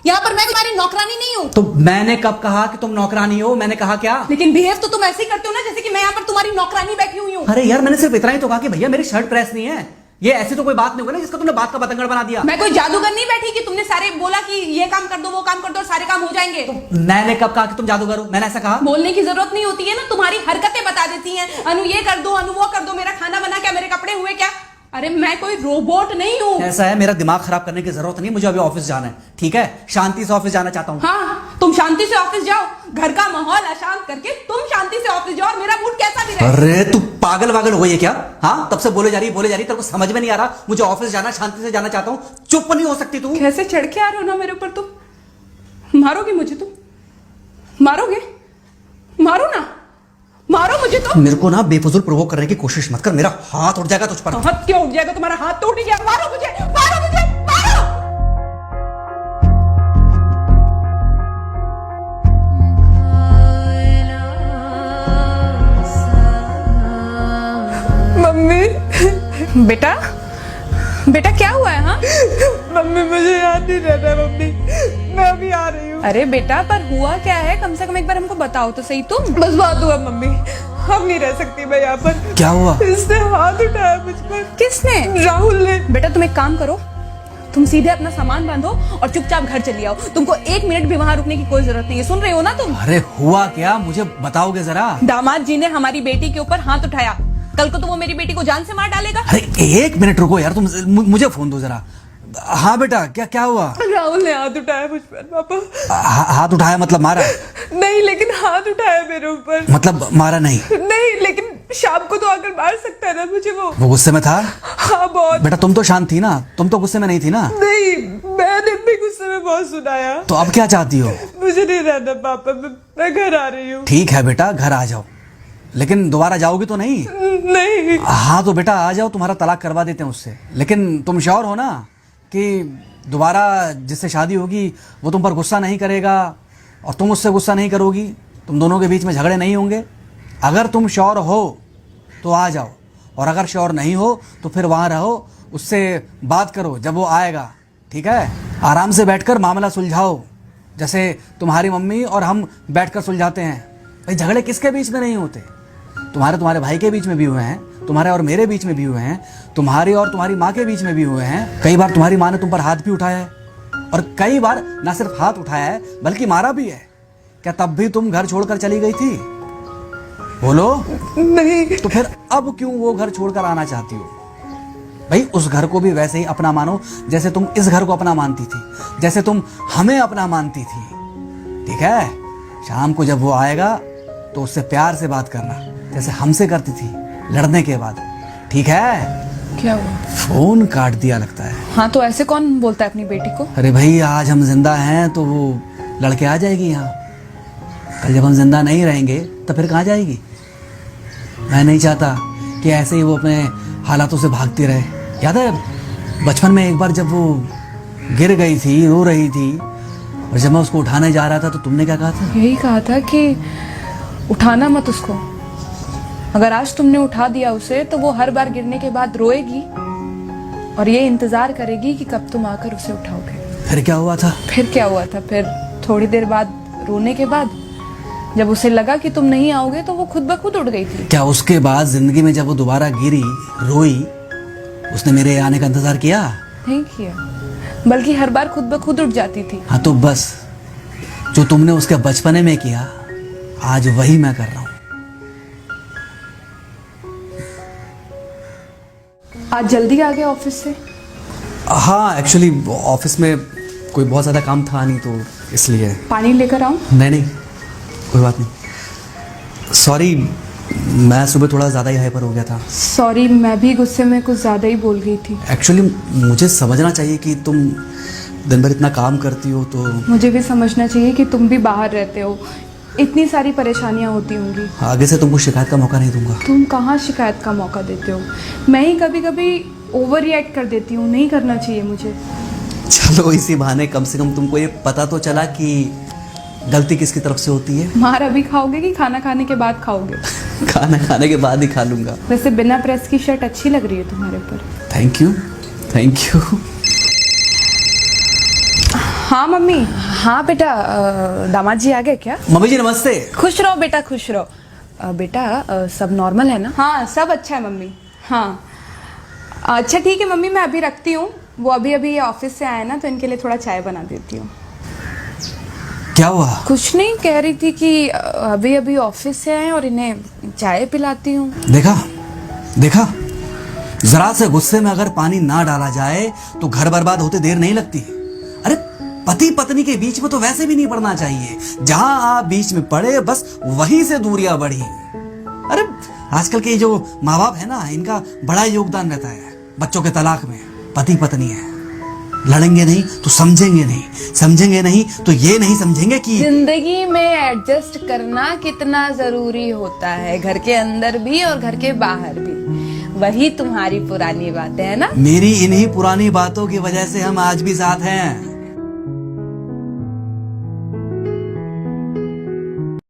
यहाँ पर मैं तुम्हारी नौकरानी नहीं हूँ। तो मैंने कब कहा कि तुम नौकरानी हो? मैंने कहा क्या? लेकिन बिहेव तो तुम ऐसे ही करते हो ना जैसे कि मैं यहाँ पर तुम्हारी नौकरानी बैठी हुई हूँ। अरे यार मैंने सिर्फ इतना ही तो कहा कि भैया मेरी शर्ट प्रेस नहीं है। ये ऐसी तो कोई बात नहीं होगी ना जिसका तुमने बात का बतंगड़ बना दिया। मैं कोई जादूगर नहीं बैठी कि तुमने सारे बोला कि ये काम कर दो वो काम कर दो और सारे काम हो जाएंगे। मैंने कब कहा कि तुम जादूगर हो? मैंने ऐसा कहा? बोलने की जरूरत नहीं होती है ना, तुम्हारी हरकतें बता देती हैं। अनु ये कर दो, अनु वो कर दो, मेरा खाना बना क्या, मेरे कपड़े हुए क्या। अरे मैं कोई रोबोट नहीं हूँ। ऐसा है, मेरा दिमाग खराब करने की जरूरत नहीं, मुझे अभी ऑफिस जाना है। ठीक है, शांति से ऑफिस जाना चाहता हूँ। हाँ तुम शांति से ऑफिस जाओ, घर का माहौल अशांत करके तुम शांति से ऑफिस जाओ और मेरा मूड कैसा भी रहे। अरे तू पागल वागल हो गई है क्या? हाँ तब से बोले जा रही तेरे को समझ में नहीं आ रहा? मुझे ऑफिस जाना, शांति से जाना चाहता हूँ। चुप नहीं हो सकती तू? कैसे चढ़ के आ रहे हो ना मेरे ऊपर तुम। मारोगे मुझे तुम? मारोगे? मारो ना, मारो मुझे तो। मेरे को ना बेफजूल प्रोवोक करने की कोशिश मत कर, मेरा हाथ उठ जाएगा तुझ पर। हाथ क्यों उठ जाएगा? तुम्हारा हाथ तो उठ गया। मारो मुझे, मारो मुझे, मारो। मम्मी। बेटा बेटा क्या हुआ है? हाँ मम्मी मुझे याद नहीं रहता मम्मी, मैं अभी आ रही हूँ। अरे बेटा पर हुआ क्या है? कम से कम एक बार हमको बताओ तो सही तुम। बस बात हुआ मम्मी, हम नहीं रह सकती मैं यहाँ पर। क्या हुआ? इसने हाथ उठाया मुझ पर। किसने? राहुल ने। बेटा तुम एक काम करो, तुम सीधे अपना सामान बांधो और चुपचाप घर चली आओ। तुमको 1 मिनट भी वहाँ रुकने की कोई जरूरत नहीं है। सुन रहे हो ना तुम? अरे हुआ क्या, मुझे बताओगे जरा। दामाद जी ने हमारी बेटी के ऊपर हाथ उठाया। कल को तो वो मेरी बेटी को जान से मार डालेगा। अरे 1 मिनट रुको यार, तुम मुझे फोन दो जरा। हाँ बेटा क्या क्या हुआ? राहुल ने हाथ उठाया मुझ पर पापा। हाथ उठाया मतलब मारा? नहीं लेकिन हाथ उठाया मेरे ऊपर। मतलब मारा नहीं? नहीं लेकिन शाम को तो आकर मार सकता है ना मुझे वो गुस्से में था? हाँ बहुत। बेटा तुम तो शांत थी ना, तुम तो गुस्से में नहीं थी ना? नहीं मैंने भी गुस्से में बहुत सुनाया। तो अब क्या चाहती हो? मुझे नहीं रहना पापा, मैं घर आ रही हूँ। ठीक है बेटा घर आ जाओ, लेकिन दोबारा जाओगी तो नहीं? नहीं। हाँ तो बेटा आ जाओ, तुम्हारा तलाक करवा देते हैं उससे। लेकिन तुम श्योर हो ना कि दोबारा जिससे शादी होगी वो तुम पर गुस्सा नहीं करेगा और तुम उससे गुस्सा नहीं करोगी, तुम दोनों के बीच में झगड़े नहीं होंगे? अगर तुम श्योर हो तो आ जाओ, और अगर श्योर नहीं हो तो फिर वहाँ रहो, उससे बात करो जब वो आएगा। ठीक है, आराम से बैठकर मामला सुलझाओ, जैसे तुम्हारी मम्मी और हम बैठकर सुलझाते हैं। भाई झगड़े किसके बीच में नहीं होते? तुम्हारे भाई के बीच में भी हुए हैं, तुम्हारे और मेरे बीच में भी हुए हैं, तुम्हारी और तुम्हारी माँ के बीच में भी हुए हैं। कई बार तुम्हारी माँ ने तुम पर हाथ भी उठाया है, और कई बार ना सिर्फ हाथ उठाया है बल्कि मारा भी है। क्या तब भी तुम घर छोड़कर चली गई थी? बोलो। नहीं। तो फिर अब क्यों वो घर छोड़कर आना चाहती हो? भाई उस घर को भी वैसे ही अपना मानो जैसे तुम इस घर को अपना मानती थी, जैसे तुम हमें अपना मानती थी। ठीक है, शाम को जब वो आएगा तो उससे प्यार से बात करना जैसे हमसे करती थी लड़ने के बाद। ठीक है? क्या हुआ? फोन काट दिया लगता है। हाँ तो ऐसे कौन बोलता है अपनी बेटी को? अरे भाई आज हम जिंदा हैं तो वो लड़के आ जाएगी यहाँ, कल जब हम जिंदा नहीं रहेंगे तो फिर कहाँ जाएगी? मैं नहीं चाहता कि ऐसे ही वो अपने हालातों से भागती रहे। याद है बचपन में एक बार जब वो गिर गई थी, रो रही थी, और जब मैं उसको उठाने जा रहा था तो तुमने क्या कहा था? यही कहा था कि उठाना मत उसको। अगर आज तुमने उठा दिया उसे तो वो हर बार गिरने के बाद रोएगी और ये इंतजार करेगी कि कब तुम आकर उसे उठाओगे। फिर क्या हुआ था? फिर क्या हुआ था? फिर थोड़ी देर बाद रोने के बाद जब उसे लगा कि तुम नहीं आओगे तो वो खुद ब खुद उठ गई थी। क्या उसके बाद जिंदगी में जब वो दोबारा गिरी, रोई, उसने मेरे आने का इंतजार किया? नहीं किया, बल्कि हर बार खुद ब खुद उठ जाती थी। हाँ तो बस जो तुमने उसके बचपने में किया आज वही मैं कर रहा हूँ। आज जल्दी आ गए ऑफिस से? हाँ एक्चुअली ऑफिस में कोई बहुत ज़्यादा काम था नहीं तो इसलिए। पानी लेकर आऊं? नहीं कोई बात नहीं, सॉरी मैं सुबह थोड़ा ज़्यादा ही हाइपर हो गया था। सॉरी, मैं भी गुस्से में कुछ ज़्यादा ही बोल गई थी। एक्चुअली मुझे समझना चाहिए कि तुम दिन भर इतना काम करती हो तो। मुझे भी समझना चाहिए कि तुम भी बाहर रहते हो, इतनी सारी परेशानियां होती होंगी। आगे से तुमको शिकायत का मौका नहीं दूंगा। तुम कहाँ शिकायत का मौका देते हो? मैं ही कभी कभी ओवर रिएक्ट कर देती हूँ, नहीं करना चाहिए मुझे। चलो इसी बहाने कम से कम तुमको ये पता तो चला कि गलती किसकी तरफ से होती है। मार अभी खाओगे कि खाना खाने के बाद खाओगे? खाना खाने के बाद ही खा लूंगा। वैसे बिना प्रेस की शर्ट अच्छी लग रही है तुम्हारे ऊपर। Thank you. हाँ मम्मी। हाँ बेटा, दामाद जी आ गए क्या? मम्मी जी नमस्ते। खुश रहो बेटा, खुश रहो। बेटा सब नॉर्मल है ना? हाँ सब अच्छा है मम्मी। हाँ अच्छा ठीक है मम्मी, मैं अभी रखती हूँ। वो अभी अभी ऑफिस से आए ना, तो इनके लिए थोड़ा चाय बना देती हूँ। क्या हुआ? कुछ नहीं, कह रही थी कि अभी अभी ऑफिस से आए और इन्हें चाय पिलाती हूँ। देखा देखा, जरा से गुस्से में अगर पानी ना डाला जाए तो घर बर्बाद होते देर नहीं लगती। अरे पति पत्नी के बीच में तो वैसे भी नहीं पड़ना चाहिए। जहां आप बीच में पड़े बस वहीं से दूरियां बढ़ी। अरे आजकल के जो माँ बाप है ना, इनका बड़ा योगदान रहता है बच्चों के तलाक में। पति पत्नी है, लड़ेंगे नहीं तो समझेंगे नहीं, समझेंगे नहीं तो ये नहीं समझेंगे कि जिंदगी में एडजस्ट करना कितना जरूरी होता है, घर के अंदर भी और घर के बाहर भी। वही तुम्हारी पुरानी बातें है ना। मेरी इन्हीं पुरानी बातों की वजह से हम आज भी साथ हैं।